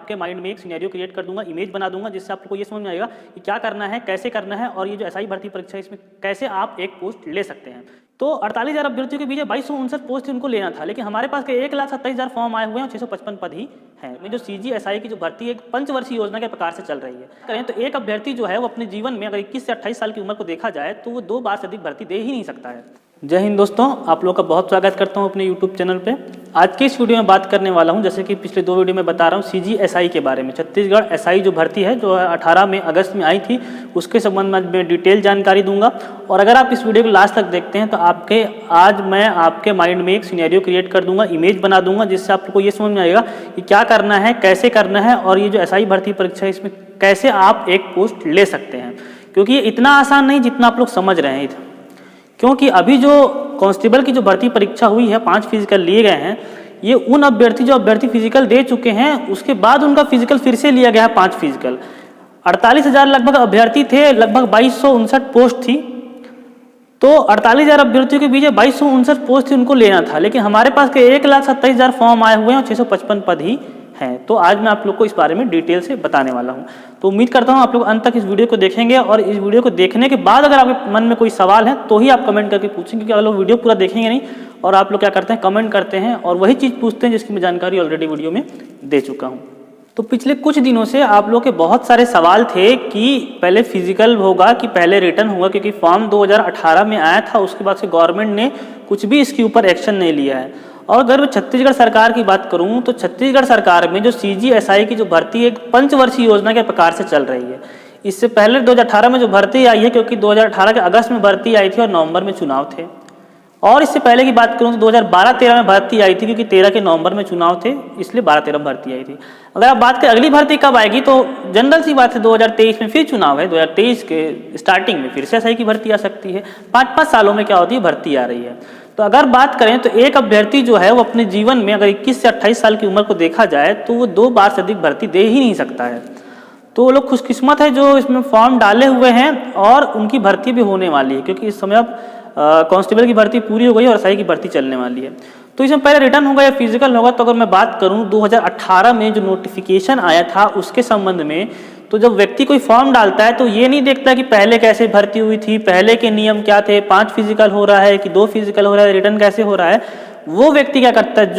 आपके माइंड में एक सिनेरियो क्रिएट कर दूंगा, इमेज बना दूंगा, जिससे आपको ये समझ में आएगा कि क्या करना है, कैसे करना है और ये जो एसआई भर्ती परीक्षा है इसमें कैसे आप एक पोस्ट ले सकते हैं। तो 48,000 अभ्यर्थियों के बीच 2259 पोस्ट उनको लेना था, लेकिन हमारे पास 1,27,000 फॉर्म आए हुए हैं और 655 पद ही हैं। में जो सीजीएसआई की जो भर्ती एक पंचवर्षीय योजना के प्रकार से चल रही है। करें तो एक अभ्यर्थी जो है वो अपने जीवन में अगर 21 से 28 साल की उम्र को देखा जाए तो वो 2 बार से अधिक भर्ती दे ही नहीं सकता है। जय हिंद दोस्तों, आप लोगों का बहुत स्वागत करता हूं अपने यूट्यूब चैनल पे। आज के इस वीडियो में बात करने वाला हूं, जैसे कि पिछले 2 वीडियो में बता रहा हूं, सीजीएसआई के बारे में। छत्तीसगढ़ एसआई जो भर्ती है जो 18 में अगस्त में आई थी, उसके संबंध में मैं डिटेल जानकारी दूंगा। और अगर आप इस वीडियो को लास्ट तक देखते हैं तो आज मैं आपके माइंड में एक सिनेरियो क्रिएट कर दूंगा, इमेज बना दूंगा, जिससे आपको ये समझ में आएगा कि क्या करना है, कैसे करना है और ये जो एसआई भर्ती परीक्षा है इसमें कैसे आप एक पोस्ट ले सकते हैं। क्योंकि ये इतना आसान नहीं जितना आप लोग समझ रहे हैं। क्योंकि अभी जो कांस्टेबल की जो भर्ती परीक्षा हुई है, 5 फिजिकल लिए गए हैं, ये उन अभ्यर्थी फिजिकल दे चुके हैं, उसके बाद उनका फिजिकल फिर से लिया गया है 5 फिजिकल। 48,000 लगभग अभ्यर्थी थे, लगभग 2259 पोस्ट थी। तो 48,000 अभ्यर्थियों के बीच 2259 पोस्ट थी, उनको लेना था, लेकिन हमारे पास 1,27,000 फॉर्म आए हुए हैं और 655 पद ही हैं। तो आज मैं आप लोग को इस बारे में डिटेल से बताने वाला हूं। तो उम्मीद करता हूं आप लोग अंत तक इस वीडियो को देखेंगे और इस वीडियो को देखने के बाद अगर आपके मन में कोई सवाल है तो ही आप कमेंट करके पूछेंगे, क्योंकि अगर लोग वीडियो पूरा देखेंगे नहीं और आप लोग क्या करते हैं, कमेंट करते हैं और वही चीज़ पूछते हैं जिसकी मैं जानकारी ऑलरेडी वीडियो में दे चुका हूँ। तो पिछले कुछ दिनों से आप लोग के बहुत सारे सवाल थे कि पहले फिजिकल होगा कि पहले रिटर्न होगा, क्योंकि फॉर्म 2018 में आया था, उसके बाद से गवर्नमेंट ने कुछ भी इसके ऊपर एक्शन नहीं लिया है। और अगर मैं छत्तीसगढ़ सरकार की बात करूं तो छत्तीसगढ़ सरकार में जो सीजीएसआई की जो भर्ती एक पंचवर्षीय योजना के प्रकार से चल रही है। इससे पहले 2018 में जो भर्ती आई है, क्योंकि 2018 के अगस्त में भर्ती आई थी और नवंबर में चुनाव थे। और इससे पहले की बात करूं तो 2012-13 में भर्ती आई थी, क्योंकि 13 के नवंबर में चुनाव थे, इसलिए 12-13 में भर्ती आई थी। अगर आप बात करें अगली भर्ती कब आएगी तो जनरल सी बात है, 2023 में फिर चुनाव है, 2023 के स्टार्टिंग में फिर से एसआई की भर्ती आ सकती है। 5-5 सालों में क्या होती है, भर्ती आ रही है। तो अगर बात करें तो एक अभ्यर्थी जो है वो अपने जीवन में अगर 21 से 28 साल की उम्र को देखा जाए तो वो 2 बार से अधिक भर्ती दे ही नहीं सकता है। तो वो लोग खुशकिस्मत है जो इसमें फॉर्म डाले हुए हैं और उनकी भर्ती भी होने वाली है, क्योंकि इस समय अब कांस्टेबल की भर्ती पूरी हो गई और एसआई की भर्ती चलने वाली है। तो इसमें पहले रिटर्न होगा या फिजिकल होगा, तो अगर मैं बात करूं 2018 में जो नोटिफिकेशन आया था उसके संबंध में, तो जब व्यक्ति कोई फॉर्म डालता है तो ये नहीं देखता कि पहले कैसे भर्ती हुई थी, पहले के नियम क्या थे, 5 फिजिकल हो रहा है कि 2 फिजिकल हो रहा है, रिटर्न कैसे हो रहा है। वो व्यक्ति क्या करता है,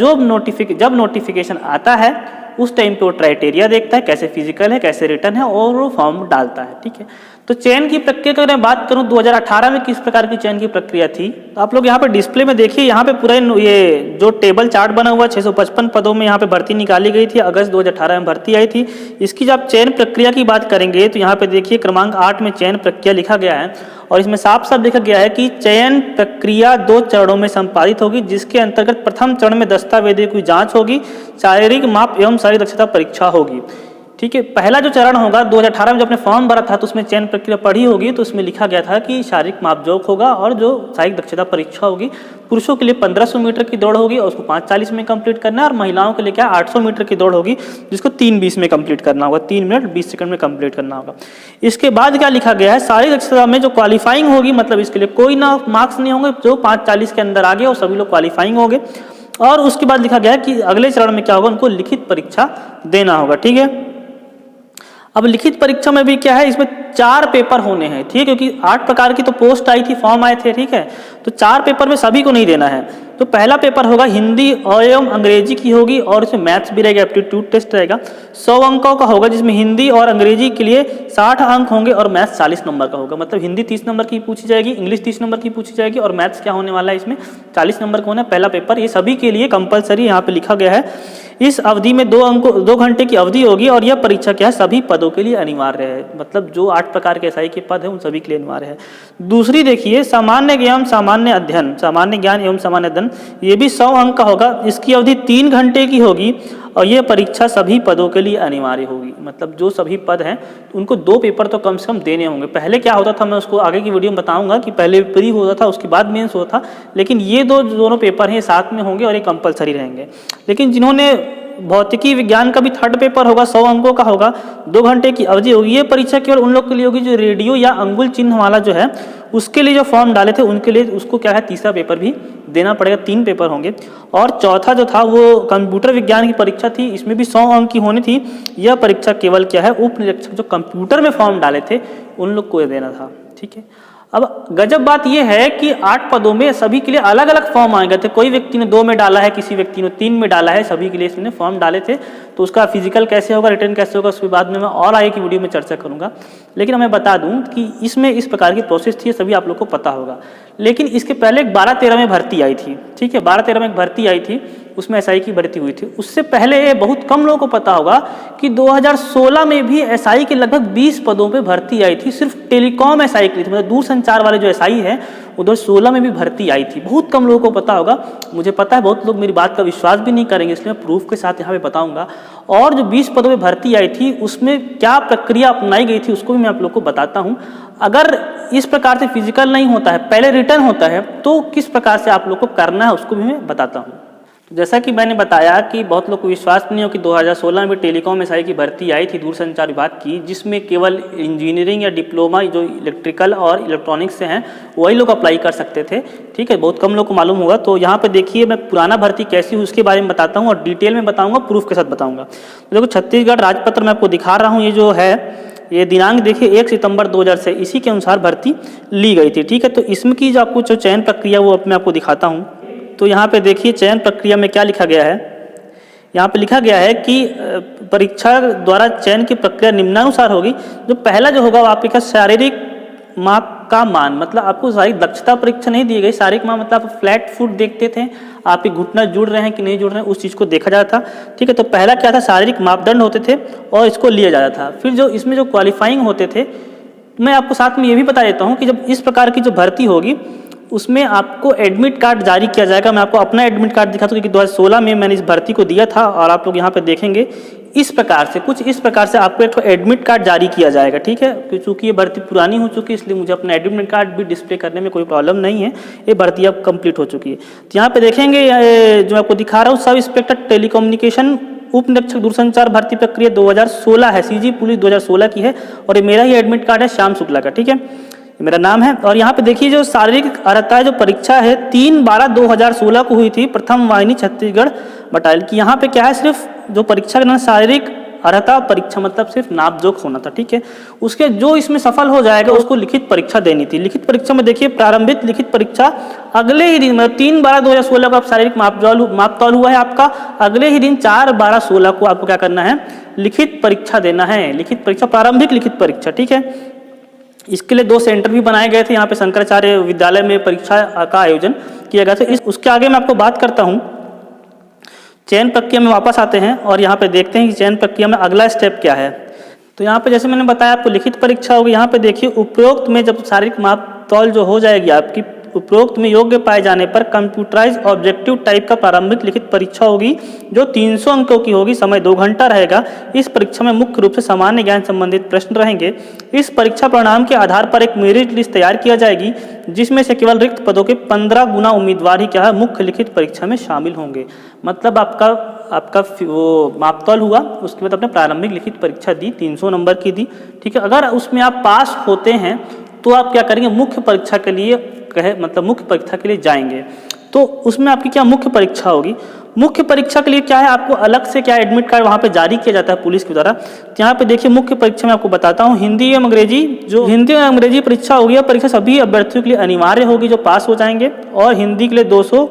जब नोटिफिकेशन आता है उस टाइम पे वो क्राइटेरिया देखता है, कैसे फिजिकल है, कैसे रिटर्न है, और वो फॉर्म डालता है। ठीक है, तो चयन की प्रक्रिया की अगर मैं बात करूं 2018 में किस प्रकार की चयन की प्रक्रिया थी, तो आप लोग यहाँ पे डिस्प्ले में देखिए, यहाँ पे पूरा ये जो टेबल चार्ट बना हुआ 655 पदों में यहाँ पे भर्ती निकाली गई थी, अगस्त 2018 में भर्ती आई थी। इसकी जब चयन प्रक्रिया की बात करेंगे तो यहाँ पे देखिए क्रमांक 8 में चयन प्रक्रिया लिखा गया है और इसमें साफ साफ लिखा गया है कि चयन प्रक्रिया 2 चरणों में संपादित होगी, जिसके अंतर्गत प्रथम चरण में दस्तावेजों की जाँच होगी, शारीरिक माप एवं शारीरिक दक्षता परीक्षा होगी। ठीक है, पहला जो चरण होगा 2018 में जब आपने फॉर्म भरा था तो उसमें चयन प्रक्रिया पढ़ी होगी, तो उसमें लिखा गया था कि शारीरिक मापजोख होगा और जो शारीरिक दक्षता परीक्षा होगी। पुरुषों के लिए 1500 मीटर की दौड़ होगी और उसको 5:40 में कंप्लीट करना है, और महिलाओं के लिए क्या 800 मीटर की दौड़ होगी जिसको 3:20 में कंप्लीट करना होगा, 3 मिनट 20 सेकंड में कंप्लीट करना होगा। इसके बाद क्या लिखा गया है, शारीरिक दक्षता में जो क्वालिफाइंग होगी, मतलब इसके लिए कोई ना मार्क्स नहीं होंगे, जो 5:40 के अंदर आ गए और सभी लोग क्वालिफाइंग होंगे। और उसके बाद लिखा गया है कि अगले चरण में क्या होगा, उनको लिखित परीक्षा देना होगा। ठीक है, अब लिखित परीक्षा में भी क्या है, इसमें 4 पेपर होने हैं। ठीक है, क्योंकि 8 प्रकार की तो पोस्ट आई थी, फॉर्म आए थे। ठीक है, तो 4 पेपर में सभी को नहीं देना है। तो पहला पेपर होगा हिंदी एवं अंग्रेजी की होगी और इसमें मैथ्स भी रहेगा, एप्टीट्यूड टेस्ट रहेगा। 100 अंकों का होगा, जिसमें हिंदी और अंग्रेजी के लिए 60 अंक होंगे और मैथ्स 40 नंबर का होगा। मतलब हिंदी 30 नंबर की पूछी जाएगी, इंग्लिश 30 नंबर की पूछी जाएगी और मैथ्स क्या होने वाला है, इसमें 40 नंबर का होना है। पहला पेपर ये सभी के लिए कंपलसरी यहाँ पे लिखा गया है। इस अवधि में 2 घंटे की अवधि होगी और यह परीक्षा क्या है, सभी पदों के लिए अनिवार्य है। मतलब जो 8 प्रकार के एसआई के पद है उन सभी के लिए अनिवार्य है। दूसरी देखिए, सामान्य ज्ञान सामान्य अध्ययन, सामान्य ज्ञान एवं सामान्य अध्ययन, ये भी 100 अंक का होगा। इसकी अवधि 3 घंटे की होगी और यह परीक्षा सभी पदों के लिए अनिवार्य होगी। मतलब जो सभी पद हैं उनको 2 पेपर तो कम से कम देने होंगे। पहले क्या होता था, मैं उसको आगे की वीडियो में बताऊंगा कि पहले प्री होता था, उसके बाद मेंस होता था, लेकिन ये दोनों पेपर हैं साथ में होंगे और ये कंपलसरी रहेंगे। लेकिन जिन्होंने भौतिकी विज्ञान का भी थर्ड पेपर होगा, 100 अंकों का होगा, 2 घंटे की अवधि होगी। ये परीक्षा केवल उन लोग के लिए होगी जो रेडियो या अंगुल चिन्ह वाला जो है उसके लिए जो फॉर्म डाले थे उनके लिए उसको क्या है तीसरा पेपर भी देना पड़ेगा, 3 पेपर होंगे। और चौथा जो था वो कंप्यूटर विज्ञान की परीक्षा थी, इसमें भी 100 अंक की होनी थी। यह परीक्षा केवल क्या है उप निरीक्षक जो कंप्यूटर में फॉर्म डाले थे उन लोग को देना था, ठीक है। अब गजब बात यह है कि 8 पदों में सभी के लिए अलग अलग फॉर्म आ गए थे। कोई व्यक्ति ने 2 में डाला है, किसी व्यक्ति ने 3 में डाला है, सभी के लिए इसने फॉर्म डाले थे। तो उसका फिजिकल कैसे होगा, रिटर्न कैसे होगा, उसके बाद में मैं और आगे की वीडियो में चर्चा करूंगा। लेकिन मैं बता दूं कि इसमें इस प्रकार की प्रोसेस थी, सभी आप लोग को पता होगा। लेकिन इसके पहले 12-13 में भर्ती आई थी, ठीक है, 12-13 में एक भर्ती आई थी, उसमें एसआई की भर्ती हुई थी। उससे पहले बहुत कम लोगों को पता होगा कि 2016 में भी एसआई के लगभग 20 पदों पे भर्ती आई थी, सिर्फ टेलीकॉम एसआई के लिए, मतलब दूरसंचार वाले जो एसआई है उधर 16 में भी भर्ती आई थी। बहुत कम लोगों को पता होगा, मुझे पता है बहुत लोग मेरी बात का विश्वास भी नहीं करेंगे, इसलिए मैं प्रूफ के साथ यहाँ पे बताऊंगा। और जो 20 पदों में भर्ती आई थी उसमें क्या प्रक्रिया अपनाई गई थी उसको भी मैं आप लोग को बताता हूँ। अगर इस प्रकार से फिजिकल नहीं होता है, पहले रिटर्न होता है, तो किस प्रकार से आप लोग को करना है उसको भी मैं बताता हूँ। तो जैसा कि मैंने बताया कि बहुत लोग को विश्वास नहीं हो कि 2016 में भी टेलीकॉम एसआई की भर्ती आई थी दूरसंचार विभाग की, जिसमें केवल इंजीनियरिंग या डिप्लोमा जो इलेक्ट्रिकल और इलेक्ट्रॉनिक्स से हैं वही लोग अप्लाई कर सकते थे, ठीक है, बहुत कम लोग को मालूम होगा। तो यहाँ पे देखिए मैं पुराना भर्ती कैसी हुई उसके बारे में बताता हूँ और डिटेल में बताऊँगा, प्रूफ के साथ बताऊँगा। तो देखो छत्तीसगढ़ राजपत्र मैं आपको दिखा रहा हूँ, ये जो है ये दिनांक देखिए 1 सितंबर 2000 से इसी के अनुसार भर्ती ली गई थी, ठीक है। तो इसमें की जो आपको जो चयन प्रक्रिया वो मैं आपको दिखाता हूँ। तो यहाँ पे देखिए चयन प्रक्रिया में क्या लिखा गया है, यहाँ पे लिखा गया है कि परीक्षा द्वारा चयन की प्रक्रिया निम्नानुसार होगी। जो पहला जो होगा वो आपके शारीरिक माप का मान, मतलब आपको शारीरिक दक्षता परीक्षा नहीं दी गई। शारीरिक माप मतलब आप फ्लैट फुट देखते थे, आपके घुटना जुड़ रहे हैं कि नहीं जुड़ रहे हैं, उस चीज़ को देखा जाता था, ठीक है। तो पहला क्या था, शारीरिक मापदंड होते थे और इसको लिया जाता था। फिर जो इसमें जो क्वालिफाइंग होते थे, मैं आपको साथ में ये भी बता देता हूँ कि जब इस प्रकार की जो भर्ती होगी उसमें आपको एडमिट कार्ड जारी किया जाएगा। मैं आपको अपना एडमिट कार्ड दिखाता हूँ कि 2016 में मैंने इस भर्ती को दिया था और आप लोग यहाँ पे देखेंगे इस प्रकार से, कुछ इस प्रकार से आपको एक एडमिट कार्ड जारी किया जाएगा, ठीक है। चूँकि ये भर्ती पुरानी हो चुकी है इसलिए मुझे अपना एडमिट कार्ड भी डिस्प्ले करने में कोई प्रॉब्लम नहीं है, ये भर्ती अब कंप्लीट हो चुकी है। तो यहाँ पे देखेंगे जो आपको दिखा रहा हूँ सब इंस्पेक्टर टेलीकम्युनिकेशन उप निरीक्षक दूरसंचार भर्ती प्रक्रिया 2016 है, सीजी पुलिस 2016 की है और ये मेरा ही एडमिट कार्ड है श्याम शुक्ला का, ठीक है, मेरा नाम है। और यहाँ पे देखिए जो शारीरिक अर्हता जो परीक्षा है 3/12/2016 को हुई थी, प्रथम वाहिनी छत्तीसगढ़ बटालियन की। यहाँ पे क्या है, सिर्फ जो परीक्षा का शारीरिक अर्हता परीक्षा मतलब सिर्फ नापजोख होना था, ठीक है। उसके जो इसमें सफल हो जाएगा उसको लिखित परीक्षा देनी थी। लिखित परीक्षा में देखिए प्रारंभिक लिखित परीक्षा अगले ही दिन, मतलब 3/12/2016 को आप शारीरिक मापतौल हुआ है आपका, अगले ही दिन 4/12/16 को आपको क्या करना है, लिखित परीक्षा देना है। लिखित परीक्षा, प्रारंभिक लिखित परीक्षा, ठीक है। इसके लिए 2 सेंटर भी बनाए गए थे, यहाँ पे शंकराचार्य विद्यालय में परीक्षा का आयोजन किया गया था। उसके आगे मैं आपको बात करता हूँ, चयन प्रक्रिया में वापस आते हैं और यहाँ पे देखते हैं कि चयन प्रक्रिया में अगला स्टेप क्या है। तो यहाँ पे जैसे मैंने बताया आपको लिखित परीक्षा होगी। यहाँ पे देखिए उपरोक्त में जब शारीरिक माप तौल जो हो जाएगी आपकी, उपरोक्त में योग्य पाए जाने पर कंप्यूटराइज ऑब्जेक्टिव टाइप का प्रारंभिक लिखित परीक्षा होगी जो 300 अंकों की होगी। समय 2 घंटा रहेगा। इस परीक्षा में मुख्य रूप से सामान्य ज्ञान संबंधित प्रश्न रहेंगे। इस परीक्षा परिणाम के आधार पर एक मेरिट लिस्ट तैयार किया जाएगी जिसमें से केवल रिक्त पदों के 15 गुना उम्मीदवार ही क्या है, मुख्य लिखित परीक्षा में शामिल होंगे। मतलब आपका वो मापतौल हुआ, उसके बाद आपने प्रारंभिक लिखित परीक्षा दी, 300 नंबर की दी, ठीक है। अगर उसमें आप पास होते हैं तो आप क्या करेंगे, मुख्य परीक्षा के लिए मतलब मुख्य परीक्षा के लिए जाएंगे। तो उसमें आपकी क्या मुख्य परीक्षा होगी। मुख्य परीक्षा के लिए क्या है, आपको अलग से क्या एडमिट कार्ड वहाँ पे जारी किया जाता है पुलिस के द्वारा। तो यहाँ पे देखिए मुख्य परीक्षा में आपको बताता हूँ, हिंदी एवं अंग्रेजी, जो हिंदी और अंग्रेजी परीक्षा होगी, यह परीक्षा सभी अभ्यर्थियों के लिए अनिवार्य होगी जो पास हो जाएंगे। और हिंदी के लिए 200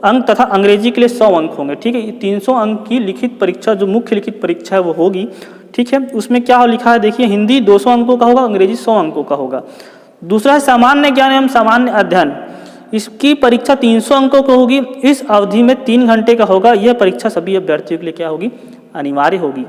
अंक तथा अंग्रेजी के लिए 100 अंक होंगे, ठीक है। 300 अंक की लिखित परीक्षा जो मुख्य लिखित परीक्षा है वो होगी, ठीक है। उसमें क्या लिखा है देखिए, हिंदी 200 अंकों का होगा, अंग्रेजी 100 अंकों का होगा। दूसरा है सामान्य ज्ञान एवं सामान्य अध्ययन, इसकी परीक्षा 300 अंकों की होगी। इस अवधि में 3 घंटे का होगा। यह परीक्षा सभी अभ्यर्थियों के लिए क्या होगी, अनिवार्य होगी।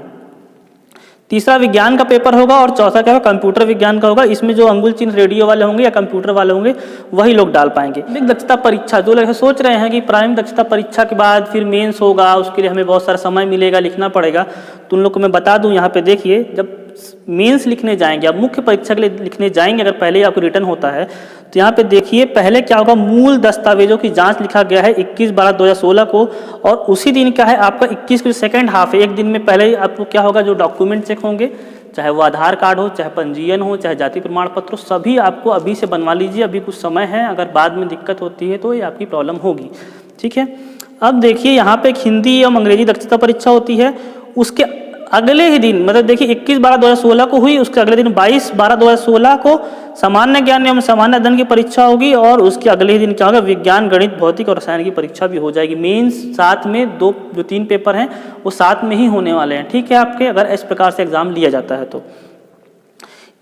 तीसरा विज्ञान का पेपर होगा और चौथा क्या होगा, कंप्यूटर विज्ञान का होगा। इसमें जो अंगुल चिन्ह रेडियो वाले होंगे या कंप्यूटर वाले होंगे वही लोग डाल पाएंगे। प्रारंभिक दक्षता परीक्षा, जो लोग सोच रहे हैं कि प्रारंभिक दक्षता परीक्षा के बाद फिर मेंस होगा, उसके लिए हमें बहुत सारा समय मिलेगा, लिखना पड़ेगा, तो उन लोग को मैं बता दूं, यहाँ पे देखिए जब मेंस लिखने जाएंगे, आप मुख्य परीक्षा के लिए लिखने जाएंगे, अगर पहले ही आपको रिटर्न होता है तो यहाँ पे देखिए पहले क्या होगा, मूल दस्तावेजों की जांच लिखा गया है 21/12/2016 को, और उसी दिन क्या है आपका 21 को सेकेंड हाफ है, एक दिन में पहले ही आपको क्या होगा, जो डॉक्यूमेंट चेक होंगे, चाहे वो आधार कार्ड हो, चाहे पंजीयन हो, चाहे जाति प्रमाण पत्र हो, सभी आपको अभी से बनवा लीजिए, अभी कुछ समय है, अगर बाद में दिक्कत होती है तो ये आपकी प्रॉब्लम होगी। ठीक है, अब देखिए यहाँ पे एक हिंदी एवं अंग्रेजी दक्षता परीक्षा होती है, उसके अगले ही दिन मतलब देखिए 21/12/2016 को हुई, उसके अगले दिन 22/12/2016 को सामान्य ज्ञान एवं सामान्य अध्ययन की परीक्षा होगी, और उसके अगले ही दिन क्या होगा, विज्ञान, गणित, भौतिक और रसायन की परीक्षा भी हो जाएगी। मेंस साथ में जो 3 पेपर हैं वो साथ में ही होने वाले हैं। ठीक है, आपके अगर इस प्रकार से एग्जाम लिया जाता है तो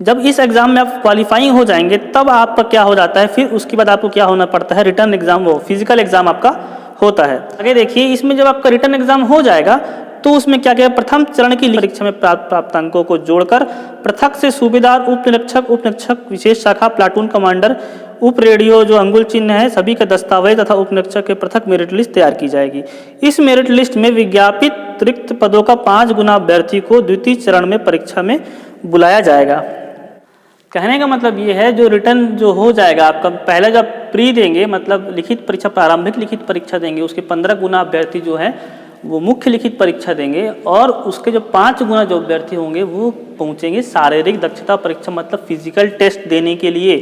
जब इस एग्जाम में आप क्वालिफाइंग हो जाएंगे तब आपका क्या हो जाता है, फिर उसके बाद आपको क्या होना पड़ता है, रिटर्न एग्जाम, वो फिजिकल एग्जाम आपका होता है। आगे देखिए, इसमें जब आपका रिटर्न एग्जाम हो जाएगा तो उसमें क्या क्या, प्रथम चरण की परीक्षा में प्राप्त अंकों को जोड़कर पृथक से सूबेदार, उप निरीक्षक, विशेष शाखा, प्लाटून कमांडर, उप रेडियो जो अंगुल चिन्ह है, सभी के दस्तावेज तथा उप निरीक्षक के पृथक मेरिट लिस्ट तैयार की जाएगी। इस मेरिट लिस्ट में विज्ञापित रिक्त पदों का 5 गुना अभ्यर्थी को द्वितीय चरण में परीक्षा में बुलाया जाएगा। कहने का मतलब ये है, जो रिटर्न जो हो जाएगा आपका, पहले जब प्री देंगे मतलब लिखित परीक्षा, प्रारंभिक लिखित परीक्षा देंगे, उसके 15 गुना अभ्यर्थी जो है वो मुख्य लिखित परीक्षा देंगे, और उसके जो 5 गुना जो अभ्यर्थी होंगे वो पहुंचेंगे शारीरिक दक्षता परीक्षा मतलब फिजिकल टेस्ट देने के लिए।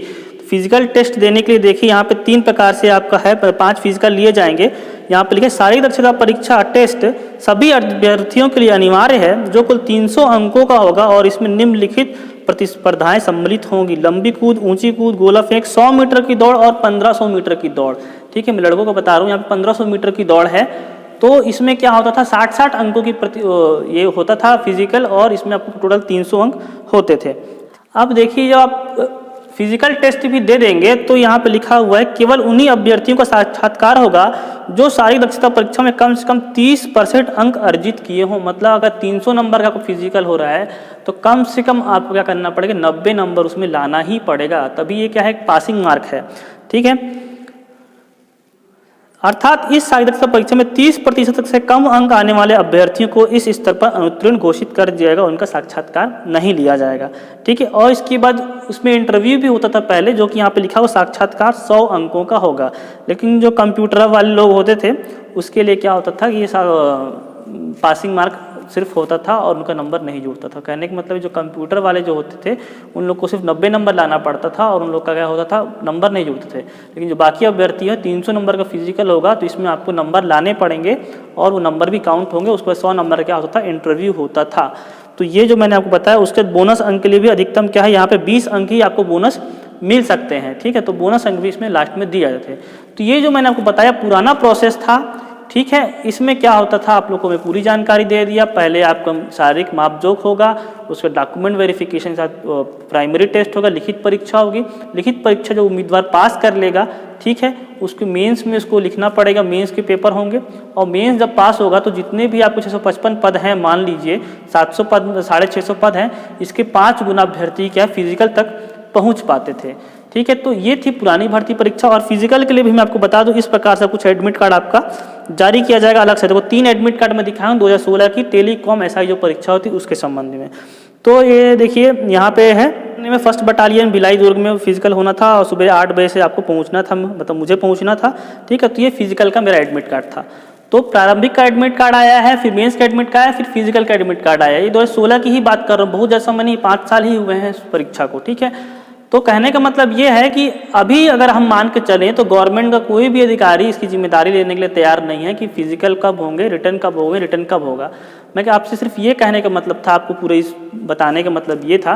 फिजिकल टेस्ट देने के लिए देखिए यहाँ पे 3 प्रकार से आपका है, 5 फिजिकल लिए जाएंगे। यहाँ पे लिखे शारीरिक दक्षता परीक्षा टेस्ट सभी अभ्यर्थियों के लिए अनिवार्य है, जो कुल 300 अंकों का होगा, और इसमें निम्नलिखित प्रतिस्पर्धाएं सम्मिलित होंगी: लंबी कूद, ऊंची कूद, गोला फेंक, 100 मीटर की दौड़ और 1500 मीटर की दौड़। ठीक है, मैं लड़कों को बता रहा हूँ, यहाँ पे 1500 मीटर की दौड़ है, तो इसमें क्या होता था, 60-60 अंकों की ये होता था फिजिकल, और इसमें आपको टोटल 300 अंक होते थे। अब देखिए, जब आप फिजिकल टेस्ट भी दे देंगे तो यहाँ पे लिखा हुआ है केवल उन्हीं अभ्यर्थियों का साक्षात्कार होगा जो शारीरिक दक्षता परीक्षा में कम से कम 30% अंक अर्जित किए हों। मतलब अगर 300 नंबर का फिजिकल हो रहा है तो कम से कम आपको क्या करना पड़ेगा, 90 नंबर उसमें लाना ही पड़ेगा, तभी ये क्या है, पासिंग मार्क है। ठीक है, अर्थात इस शारीरिक दक्षता परीक्षा में 30% से कम अंक आने वाले अभ्यर्थियों को इस स्तर पर अनुत्तीर्ण घोषित कर दिया जाएगा, उनका साक्षात्कार नहीं लिया जाएगा। ठीक है, और इसके बाद उसमें इंटरव्यू भी होता था पहले, जो कि यहाँ पे लिखा हुआ साक्षात्कार 100 अंकों का होगा, लेकिन जो कंप्यूटर वाले लोग होते थे उसके लिए क्या होता था कि ये पासिंग मार्क सिर्फ होता था और उनका नंबर नहीं जुड़ता था। कहने का मतलब जो कंप्यूटर वाले जो होते थे उन लोग को सिर्फ 90 नंबर लाना पड़ता था और उन लोग का क्या होता था, नंबर नहीं जुड़ते थे। लेकिन जो बाकी अभ्यर्थी है 300 नंबर का फिजिकल होगा तो इसमें आपको नंबर लाने पड़ेंगे और वो नंबर भी काउंट होंगे। उसके बाद 100 नंबर क्या होता था, इंटरव्यू होता था। तो ये जो मैंने आपको बताया, उसके बोनस अंक के लिए भी अधिकतम क्या है, यहाँ पे 20 अंक ही आपको बोनस मिल सकते हैं। ठीक है, तो बोनस अंक भी इसमें लास्ट में दिए जाते थे। तो ये जो मैंने आपको बताया पुराना प्रोसेस था। ठीक है, इसमें क्या होता था, आप लोगों को मैं पूरी जानकारी दे दिया। पहले आपका शारीरिक मापजोख होगा, उसके डॉक्यूमेंट वेरिफिकेशन के साथ प्राइमरी टेस्ट होगा, लिखित परीक्षा होगी। लिखित परीक्षा जो उम्मीदवार पास कर लेगा, ठीक है, उसके मेंस में उसको लिखना पड़ेगा, मेंस के पेपर होंगे। और मेंस जब पास होगा तो जितने भी आपको 655 पद हैं, मान लीजिए 700 पद, 650 पद हैं, इसके 5 गुना अभ्यर्थी क्या फिजिकल तक पहुँच पाते थे। ठीक है, तो ये थी पुरानी भर्ती परीक्षा। और फिजिकल के लिए भी मैं आपको बता दूं, इस प्रकार से कुछ एडमिट कार्ड आपका जारी किया जाएगा अलग से। देखो 3 एडमिट कार्ड मैं दिखाऊं 2016 की टेलीकॉम एसआई जो परीक्षा होती है उसके संबंध में। तो ये देखिए यहाँ पे है, में 1st बटालियन भिलाई दुर्ग में फिजिकल होना था और सुबह 8 बजे से आपको पहुँचना था, मतलब मुझे पहुँचना था। ठीक है, तो ये फिजिकल का मेरा एडमिट कार्ड था। तो प्रारंभिक का एडमिट कार्ड आया है, फिर मेंस का एडमिट कार्ड आया, फिर फिजिकल का एडमिट कार्ड आया। ये 2016 की ही बात कर रहा हूँ, बहुत ज़्यादा समय नहीं, 5 साल ही हुए हैं इस परीक्षा को। ठीक है, तो कहने का मतलब ये है कि अभी अगर हम मान के चलें तो गवर्नमेंट का कोई भी अधिकारी इसकी जिम्मेदारी लेने के लिए तैयार नहीं है कि फिजिकल कब होंगे, रिटर्न कब होंगे, रिटर्न कब होगा। मैं कि आपसे सिर्फ ये कहने का मतलब था, आपको पूरे इस बताने का मतलब ये था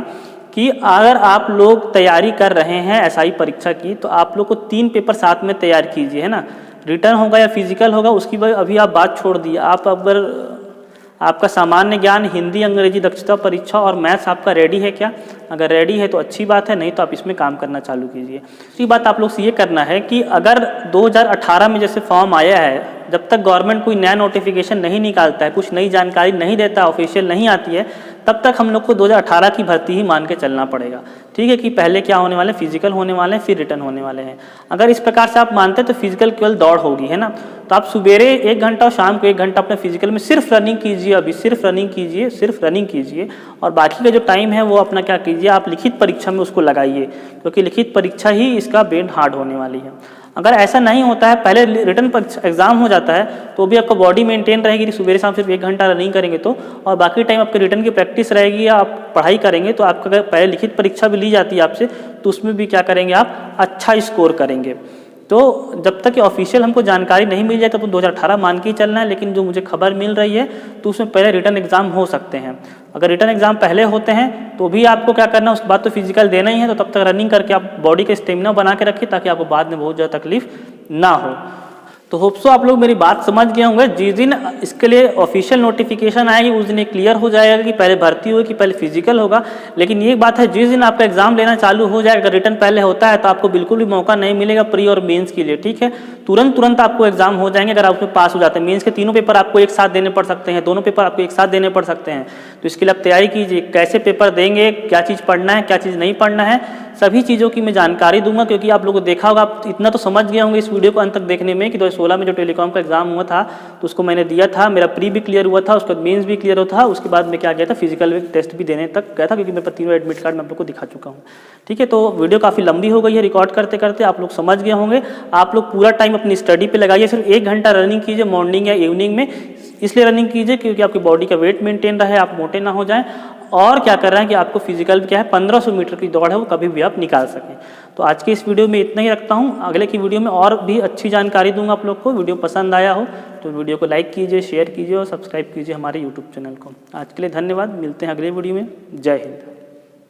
कि अगर आप लोग तैयारी कर रहे हैं एसआई परीक्षा की तो आप लोग को 3 पेपर साथ में तैयार कीजिए, है ना। रिटर्न होगा या फिजिकल होगा उसकी अभी आप बात छोड़ दिए। आप अगर आपका सामान्य ज्ञान, हिंदी, अंग्रेजी दक्षता परीक्षा और मैथ्स आपका रेडी है क्या? अगर रेडी है तो अच्छी बात है, नहीं तो आप इसमें काम करना चालू कीजिए। दूसरी बात आप लोग से ये करना है कि अगर 2018 में जैसे फॉर्म आया है, जब तक गवर्नमेंट कोई नया नोटिफिकेशन नहीं निकालता है, कुछ नई जानकारी नहीं देता, ऑफिशियल नहीं आती है, तब तक हम लोग को 2018 की भर्ती ही मान के चलना पड़ेगा। ठीक है, कि पहले क्या होने वाले, फिजिकल होने वाले हैं, फिर रिटर्न होने वाले हैं। अगर इस प्रकार से आप मानते हैं तो फिजिकल केवल दौड़ होगी, है ना। तो आप सुबेरे 1 घंटा और शाम को 1 घंटा अपने फिजिकल में सिर्फ रनिंग कीजिए, अभी सिर्फ रनिंग कीजिए, सिर्फ रनिंग कीजिए, और बाकी का जो टाइम है वो अपना क्या कीजिए, आप लिखित परीक्षा में उसको लगाइए, क्योंकि लिखित परीक्षा ही इसका मेन हार्ड होने वाली है। अगर ऐसा नहीं होता है, पहले रिटर्न एग्जाम हो जाता है, तो भी आपका बॉडी मेंटेन रहेगी, सुबह शाम सिर्फ 1 घंटा रनिंग करेंगे तो, और बाकी टाइम आपके रिटर्न की प्रैक्टिस रहेगी या आप पढ़ाई करेंगे, तो आपका अगर पहले लिखित परीक्षा भी ली जाती है आपसे, तो उसमें भी क्या करेंगे, आप अच्छा स्कोर करेंगे। तो जब तक ऑफिशियल हमको जानकारी नहीं मिल जाए तब तो 2018 मान के ही चलना है, लेकिन जो मुझे खबर मिल रही है तो उसमें पहले रिटर्न एग्जाम हो सकते हैं। अगर रिटर्न एग्जाम पहले होते हैं तो भी आपको क्या करना है, उसके बाद तो फिजिकल देना ही है, तो तब तक रनिंग करके आप बॉडी का स्टेमिना बना के रखिए, ताकि आपको बाद में बहुत ज़्यादा तकलीफ ना हो। तो होप सो आप लोग मेरी बात समझ गए होंगे। जिस दिन इसके लिए ऑफिशियल नोटिफिकेशन आएगी उस दिन ये क्लियर हो जाएगा कि पहले भर्ती होगी कि पहले फिजिकल होगा। लेकिन ये बात है, जिस दिन आपका एग्जाम लेना चालू हो जाएगा, रिटर्न पहले होता है तो आपको बिल्कुल भी मौका नहीं मिलेगा प्री और मेंस के लिए। ठीक है, तुरंत आपको एग्जाम हो जाएंगे अगर आप उसमें पास हो जाते हैं। मेंस के 3 पेपर आपको एक साथ देने पड़ सकते हैं, 2 पेपर आपको एक साथ देने पड़ सकते हैं। तो इसके लिए आप तैयारी कीजिए, कैसे पेपर देंगे, क्या चीज़ पढ़ना है, क्या चीज़ नहीं पढ़ना है, सभी चीज़ों की मैं जानकारी दूंगा। क्योंकि आप लोगों को देखा होगा, आप इतना तो समझ गए होंगे इस वीडियो को अंत तक देखने में कि 2016 में जो टेलीकॉम का एग्जाम हुआ था तो उसको मैंने दिया था, मेरा प्री भी क्लियर हुआ था, उसके बाद मेंस भी क्लियर हुआ था, उसके बाद मैं क्या गया था, फिजिकल टेस्ट भी देने तक गया था, क्योंकि मेरे पास 3 एडमिट कार्ड मैं आप लोग को दिखा चुका हूँ। ठीक है, तो वीडियो काफ़ी लंबी हो गई है, रिकॉर्ड करते करते आप लोग समझ गए होंगे। आप लोग पूरा टाइम अपनी स्टडी पे लगाइए, सिर्फ 1 घंटा रनिंग कीजिए मॉर्निंग या इवनिंग में। इसलिए रनिंग कीजिए क्योंकि आपकी बॉडी का वेट मेंटेन रहे, आप मोटे ना हो जाएं। और क्या कर रहे हैं कि आपको फिजिकल क्या है, 1500 मीटर की दौड़ है, वो कभी भी आप निकाल सकें। तो आज के इस वीडियो में इतना ही रखता हूँ। अगले की वीडियो में और भी अच्छी जानकारी दूंगा आप लोग को। वीडियो पसंद आया हो तो वीडियो को लाइक कीजिए, शेयर कीजिए और सब्सक्राइब कीजिए हमारे यूट्यूब चैनल को। आज के लिए धन्यवाद, मिलते हैं अगले वीडियो में। जय हिंद।